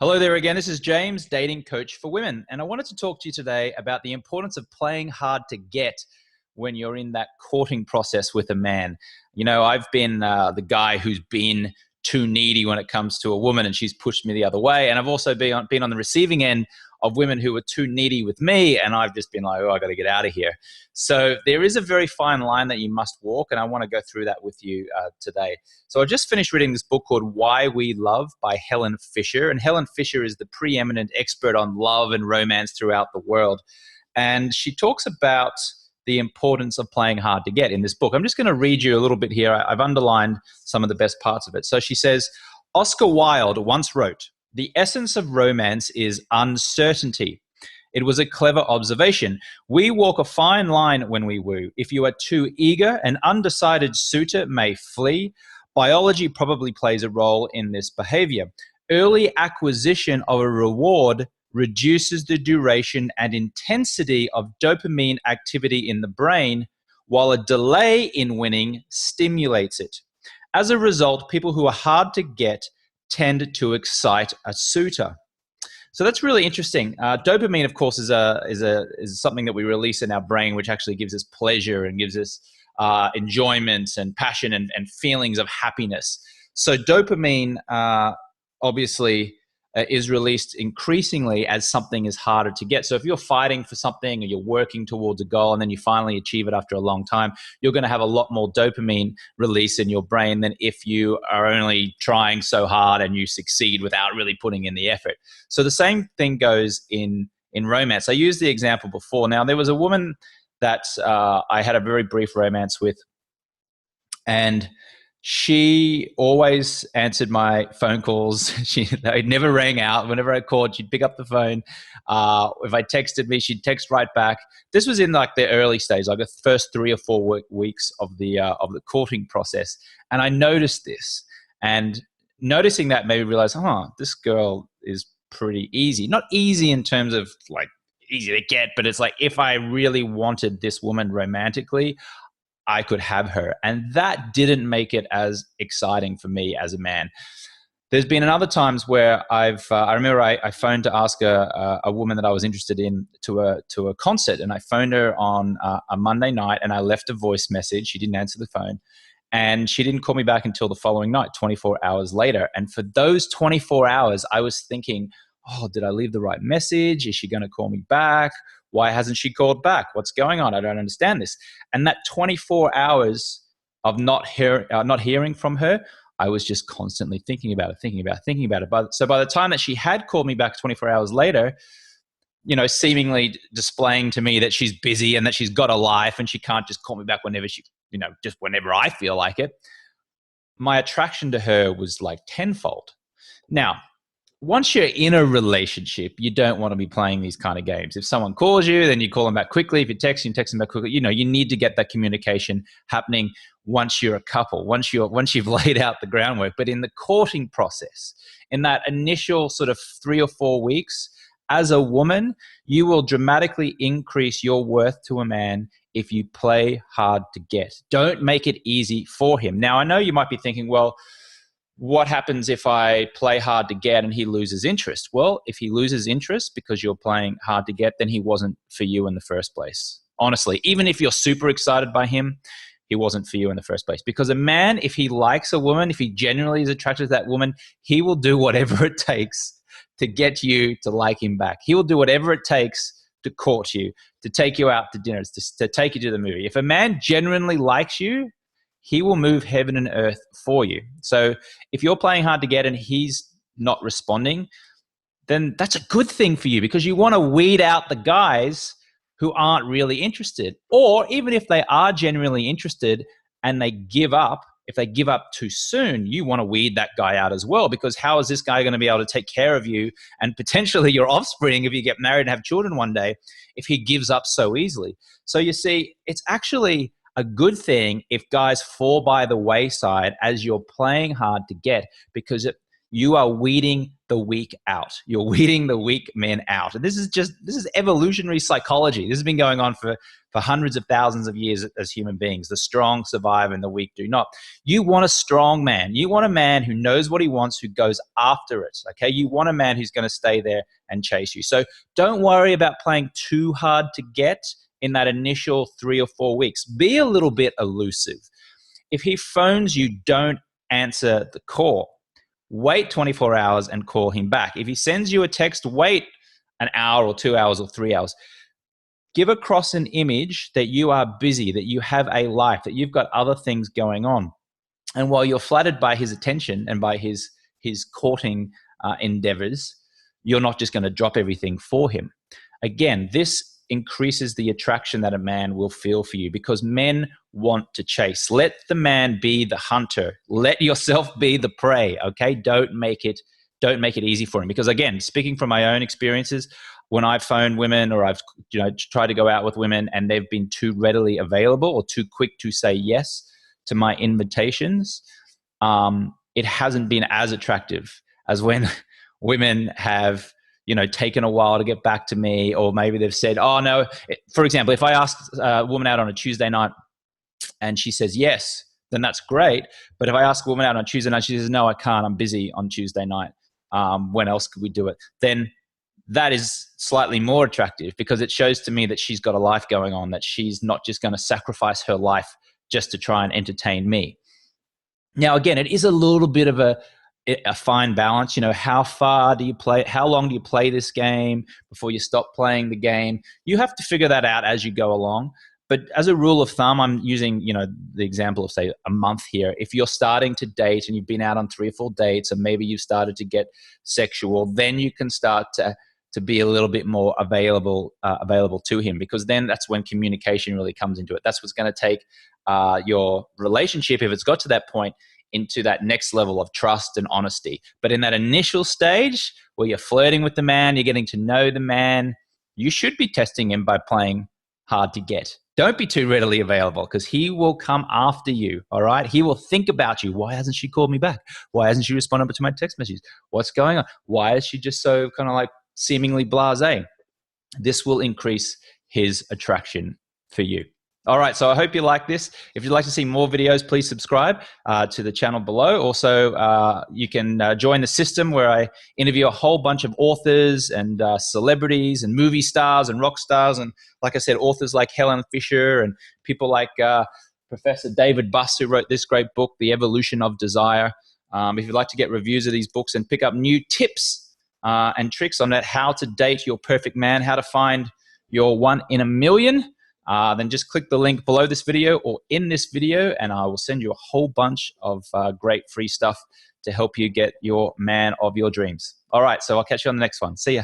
Hello there again. This is James, dating coach for women. And I wanted to talk to you today about the importance of playing hard to get when you're in that courting process with a man. You know, I've been the guy who's been too needy when it comes to a woman, and she's pushed me the other way. And I've also been on the receiving end of women who were too needy with me, and I've just been like, oh, I got to get out of here. So there is a very fine line that you must walk, and I want to go through that with you today. So I just finished reading this book called Why We Love by Helen Fisher, and Helen Fisher is the preeminent expert on love and romance throughout the world. And she talks about the importance of playing hard to get in this book. I'm just going to read you a little bit here. I've underlined some of the best parts of it. So she says, Oscar Wilde once wrote, "The essence of romance is uncertainty." It was a clever observation. We walk a fine line when we woo. If you are too eager, an undecided suitor may flee. Biology probably plays a role in this behavior. Early acquisition of a reward reduces the duration and intensity of dopamine activity in the brain, while a delay in winning stimulates it. As a result, people who are hard to get tend to excite a suitor. So that's really interesting. Dopamine, of course, is something that we release in our brain, which actually gives us pleasure and gives us enjoyment and passion and feelings of happiness. So dopamine obviously is released increasingly as something is harder to get. So if you're fighting for something or you're working towards a goal and then you finally achieve it after a long time, you're going to have a lot more dopamine release in your brain than if you are only trying so hard and you succeed without really putting in the effort. So the same thing goes in romance. I used the example before. Now, there was a woman that I had a very brief romance with, and she always answered my phone calls. They never rang out. Whenever I called, she'd pick up the phone. If I texted me, she'd text right back. This was in like the early stage, like the first 3 or 4 weeks of the courting process. And I noticed this, and noticing that made me realize, this girl is pretty easy. Not easy in terms of like easy to get, but it's like if I really wanted this woman romantically, I could have her. And that didn't make it as exciting for me as a man. There's been other times where I remember I phoned to ask a woman that I was interested in to a concert, and I phoned her on a Monday night, and I left a voice message. She didn't answer the phone, and she didn't call me back until the following night, 24 hours later. And for those 24 hours, I was thinking, oh, did I leave the right message? Is she going to call me back? Why hasn't she called back? What's going on? I don't understand this. And that 24 hours of not hearing from her, I was just constantly thinking about it. So by the time that she had called me back 24 hours later, seemingly displaying to me that she's busy and that she's got a life and she can't just call me back whenever just whenever I feel like it, my attraction to her was like tenfold. Now, once you're in a relationship, you don't want to be playing these kind of games. If someone calls you, then you call them back quickly. If you text them back quickly. You need to get that communication happening once you're a couple, once you've laid out the groundwork. But in the courting process, in that initial sort of 3 or 4 weeks, as a woman, you will dramatically increase your worth to a man if you play hard to get. Don't make it easy for him. Now, I know you might be thinking, well, what happens if I play hard to get and he loses interest? Well, if he loses interest because you're playing hard to get, then he wasn't for you in the first place. Honestly, even if you're super excited by him, he wasn't for you in the first place. Because a man, if he likes a woman, if he genuinely is attracted to that woman, he will do whatever it takes to get you to like him back. He will do whatever it takes to court you, to take you out to dinners, to take you to the movie. If a man genuinely likes you, he will move heaven and earth for you. So if you're playing hard to get and he's not responding, then that's a good thing for you, because you want to weed out the guys who aren't really interested. Or even if they are genuinely interested and they give up, if they give up too soon, you want to weed that guy out as well, because how is this guy going to be able to take care of you and potentially your offspring if you get married and have children one day if he gives up so easily? So you see, it's actually a good thing if guys fall by the wayside as you're playing hard to get, because you are weeding the weak out. You're weeding the weak men out. And this is evolutionary psychology. This has been going on for hundreds of thousands of years as human beings. The strong survive and the weak do not. You want a strong man. You want a man who knows what he wants, who goes after it. Okay. You want a man who's going to stay there and chase you. So don't worry about playing too hard to get in that initial 3 or 4 weeks. Be a little bit elusive. If he phones you, don't answer the call. Wait 24 hours and call him back. If he sends you a text, wait an hour or 2 hours or 3 hours. Give across an image that you are busy, that you have a life, that you've got other things going on. And while you're flattered by his attention and by his courting endeavors, you're not just going to drop everything for him. Again, this increases the attraction that a man will feel for you, because men want to chase. Let the man be the hunter. Let yourself be the prey. Okay, don't make it easy for him. Because again, speaking from my own experiences, when I've phoned women or I've tried to go out with women and they've been too readily available or too quick to say yes to my invitations, it hasn't been as attractive as when women have taken a while to get back to me, or maybe they've said, oh no. For example, if I ask a woman out on a Tuesday night and she says yes, then that's great. But if I ask a woman out on Tuesday night, she says, no, I can't, I'm busy on Tuesday night. When else could we do it? Then that is slightly more attractive, because it shows to me that she's got a life going on, that she's not just going to sacrifice her life just to try and entertain me. Now, again, it is a little bit of a fine balance. How far do you play? How long do you play this game before you stop playing the game? You have to figure that out as you go along. But as a rule of thumb, I'm using, the example of, say, a month here. If you're starting to date and you've been out on 3 or 4 dates, and maybe you've started to get sexual, then you can start to be a little bit more available to him, because then that's when communication really comes into it. That's what's going to take your relationship, if it's got to that point, into that next level of trust and honesty. But in that initial stage where you're flirting with the man, you're getting to know the man, you should be testing him by playing hard to get. Don't be too readily available, because he will come after you, all right? He will think about you. Why hasn't she called me back? Why hasn't she responded to my text messages? What's going on? Why is she just so kind of like seemingly blasé? This will increase his attraction for you. All right, so I hope you like this. If you'd like to see more videos, please subscribe to the channel below. Also, you can join the system where I interview a whole bunch of authors and celebrities and movie stars and rock stars. And like I said, authors like Helen Fisher and people like Professor David Buss, who wrote this great book, The Evolution of Desire. If you'd like to get reviews of these books and pick up new tips and tricks on that, how to date your perfect man, how to find your one in a million, then just click the link below this video or in this video, and I will send you a whole bunch of great free stuff to help you get your man of your dreams. All right, so I'll catch you on the next one. See ya.